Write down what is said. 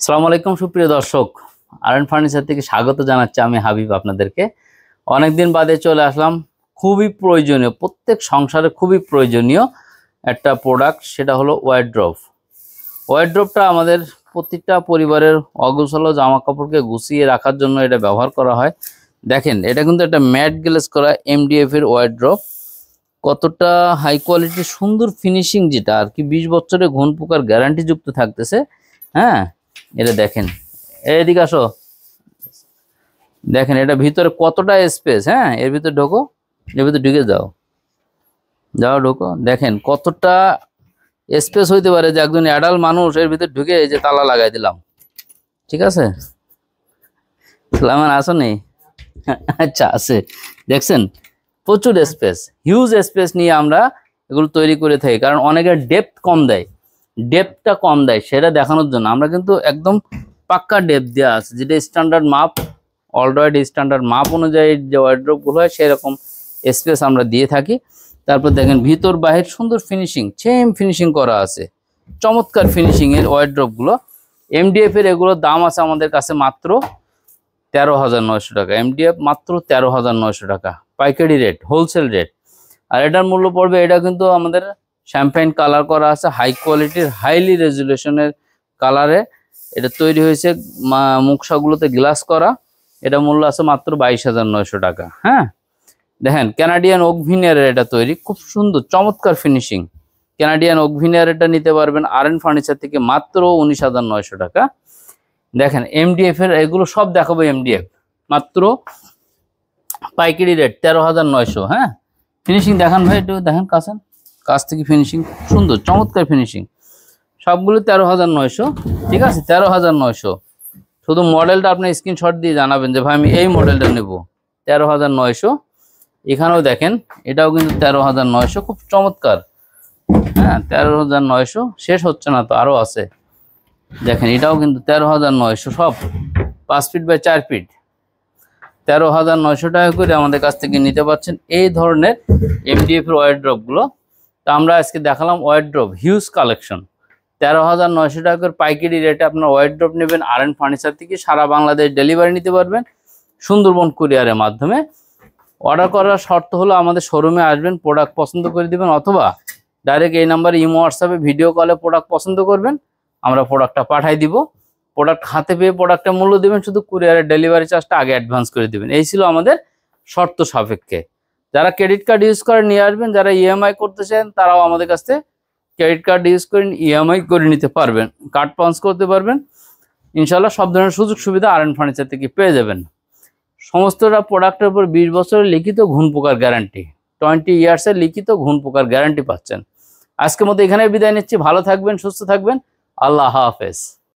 আসসালামু আলাইকুম সুপ্রিয় দর্শক, আরএন ফার্নিচার থেকে স্বাগত জানাচ্ছি আমি হাবিব আপনাদেরকে। অনেকদিন বাদে চলে আসলাম। খুবই প্রয়োজনীয়, প্রত্যেক সংসারে খুবই প্রয়োজনীয় একটা প্রোডাক্ট, সেটা হলো ওয়ারড্রপ। ওয়ারড্রপটা আমাদের প্রত্যেকটা পরিবারের অগোছালো জামা কাপড়কে গুছিয়ে রাখার জন্য এটা ব্যবহার করা হয়। দেখেন, এটা কিন্তু একটা ম্যাট গ্লেজ করা এমডিএফ এর ওয়ারড্রপ। কতটা হাই কোয়ালিটির সুন্দর ফিনিশিং, যেটা আর কি 20 বছরের ঘুণ পোকার গ্যারান্টি যুক্ত থাকতেছে। হ্যাঁ, এটা দেখেন, এদিকে আসো। দেখেন এটা ভিতরে কতটা স্পেস। হ্যাঁ, এর ভিতরে ঢোকো, এর ভিতরে ঢুকে যাও, ঢোকো। দেখেন কতটা স্পেস হইতে পারে যে একজন অ্যাডাল্ট মানুষ এর ভিতরে ঢুকে এই যে তালা লাগাই দিলাম। ঠিক আছে, সালামান আসো নেই? আচ্ছা, আছে। দেখছেন প্রচুর স্পেস, হিউজ স্পেস নিয়ে আমরা এগুলো তৈরি করে থাকি, কারণ অনেকের ডেপথ কম দেয়, ডেপথটা কম দেয়, সেটা দেখানোর জন্য আমরা কিন্তু একদম পাক্কা ডেপথ দেওয়া আছে, যেটা স্ট্যান্ডার্ড মাপ, অলরেডি স্ট্যান্ডার্ড মাপ অনুযায়ী যে ওয়ারড্রপগুলো হয় সেরকম স্পেস আমরা দিয়ে থাকি। তারপর দেখেন ভিতর বাহির সুন্দর ফিনিশিং, সেম ফিনিশিং করা আছে, চমৎকার ফিনিশিংয়ের ওয়ারড্রপগুলো। এমডিএফ এর এগুলোর দাম আছে আমাদের কাছে মাত্র 13,900 টাকা। এমডিএফ মাত্র 13,900 টাকা, পাইকারি রেট, হোলসেল রেট। আর এটার মূল্য পড়বে, এটা কিন্তু আমাদের শ্যাম্পেইন কালার করা আছে, হাই কোয়ালিটির হাইলি রেজুলেশনের কালারে এটা তৈরি হয়েছে, মুখসাগুলোতে গ্লাস করা। এটা মূল্য আছে মাত্র 22,900 টাকা। হ্যাঁ, দেখেন ক্যানাডিয়ান ওক ভিনিয়ারের এটা তৈরি, খুব সুন্দর চমৎকার ফিনিশিং। ক্যানাডিয়ান ওক ভিনিয়ার এটা নিতে পারবেন আরএন ফার্নিচার থেকে মাত্র 19,900 টাকা। দেখেন এমডিএফ এর এগুলো সব দেখাবো, এমডিএফ মাত্র পাইকারি রেট 13,900। হ্যাঁ, ফিনিশিং দেখান ভাই, একটু দেখেন কাছ থেকে ফিনিশিং সুন্দর চমৎকার ফিনিশিং, সবগুলো 13,900। ঠিক আছে, 13,900। শুধু মডেলটা আপনি স্ক্রিনশট দিয়ে জানাবেন যে ভাই আমি এই মডেলটা নেব। 13,900। এখানেও দেখেন, এটাও কিন্তু 13,900, খুব চমৎকার। হ্যাঁ, 13,900, শেষ হচ্ছে না তো, আরও আছে। দেখেন এটাও কিন্তু 13,900, সব 5 ফিট বাই 4 ফিট। 13,900 টাকা করে আমাদের কাছ থেকে নিতে পারছেন এই ধরনের এমডিএফ এর ওয়ারড্রপগুলো। তো আমরা আজকে দেখালাম ওয়ারড্রপ হিউজ কালেকশন। 13,900 টাকা করে পাইকারি রেটে আপনার ওয়ারড্রপ নেবেন আরএন ফার্নিচার থেকে। সারা বাংলাদেশ ডেলিভারি নিতে পারবেন সুন্দরবন কুরিয়ারের মাধ্যমে। অর্ডার করার শর্ত হলো আমাদের শোরুমে আসবেন, প্রোডাক্ট পছন্দ করে দিবেন, অথবা ডাইরেক্ট এই নাম্বারে ইমো হোয়াটসঅ্যাপে ভিডিও কলে প্রোডাক্ট পছন্দ করবেন, আমরা প্রোডাক্টটা পাঠাই দিব। প্রোডাক্ট হাতে পেয়ে প্রোডাক্টের মূল্য দিবেন, শুধু কুরিয়ারের ডেলিভারি চার্জটা আগে অ্যাডভান্স করে দিবেন। এই ছিল আমাদের শর্ত সাপেক্ষে। যারা ক্রেডিট কার্ড ইউজ করে নিয়ে আসবেন, যারা ইএমআই করতে চান তারাও আমাদের কাছে ক্রেডিট কার্ড ইউজ করে ইএমআই করে নিতে পারবেন, কার্ড পাঞ্চ করতে পারবেন। ইনশাল্লাহ সব ধরনের সুযোগ সুবিধা আরএন ফার্নিচার থেকে পেয়ে যাবেন। সমস্তটা প্রোডাক্টের উপর 20 বছরের লিখিত ঘুণ পোকার গ্যারান্টি, 20 ইয়ার্সের লিখিত ঘুণ পোকার গ্যারান্টি পাচ্ছেন। আজকের মতো এখানে বিদায় নিচ্ছি। ভালো থাকবেন, সুস্থ থাকবেন, আল্লাহ হাফেজ।